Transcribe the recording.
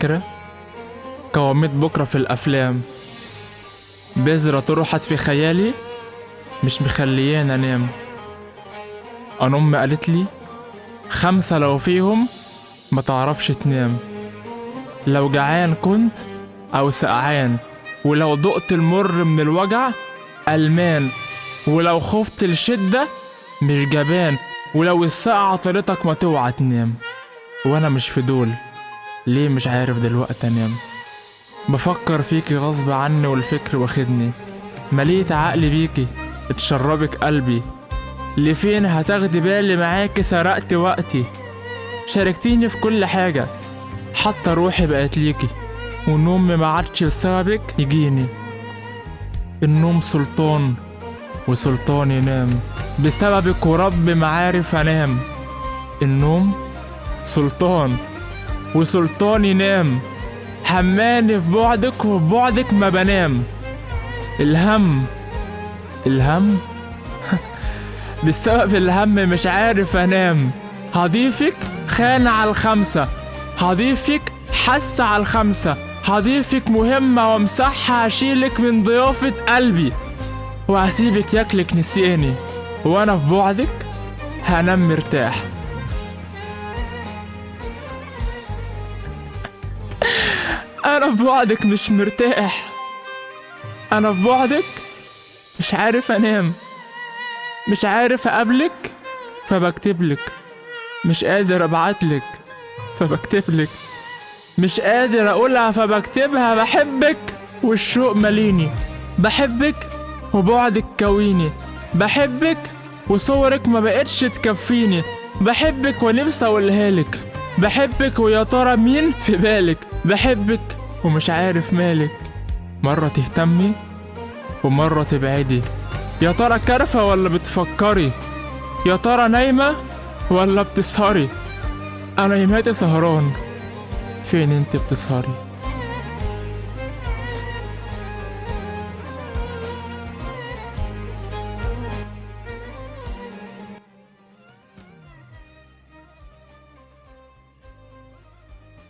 فاكرة قواميت بكرة في الأفلام، بذرة طرحت في خيالي مش مخلياني أنام. أنا أمي قالت لي 5 لو فيهم ما تعرفش تنام، لو جعان كنت أو سقعان، ولو دقت المر من الوجع ألمان، ولو خفت الشدة مش جبان، ولو الساعة عطلتك ما توعى تنام. وأنا مش في دول، ليه مش عارف دلوقتي أنام؟ بفكر فيكي غصب عني والفكر واخدني، مليت عقلي بيكي اتشربك قلبي، لفين هتاخدي بالي معاكي سرقت وقتي، شاركتيني في كل حاجة حتى روحي بقت ليكي، والنوم ما عادش بسببك يجيني. النوم سلطان وسلطان ينام بسببك ورب ما عارف انام. النوم سلطان وسلطان ينام، حماني في بعدك وفي بعدك ما بنام. الهم بسبب الهم مش عارف انام. هضيفك خان على 5، هضيفك حس على 5، هضيفك مهمة وامسحها هشيلك من ضيافة قلبي، وهسيبك ياكلك نسياني، وانا في بعدك هنام مرتاح. انا في بعدك مش مرتاح، انا في بعدك مش عارف انام، مش عارف اقابلك فبكتبلك، مش قادر ابعتلك فبكتبلك، مش قادر اقولها فبكتبها. بحبك والشوق ماليني، بحبك وبعدك كويني، بحبك وصورك ما بقتش تكفيني، بحبك ونفسي اقولهالك، بحبك ويا ترى مين في بالك، بحبك ومش عارف مالك. مرة تهتمي ومرة تبعدي، يا ترى كارفة ولا بتفكري، يا ترى نايمة ولا بتسهري. انا يماتي سهران، فين انت بتسهري؟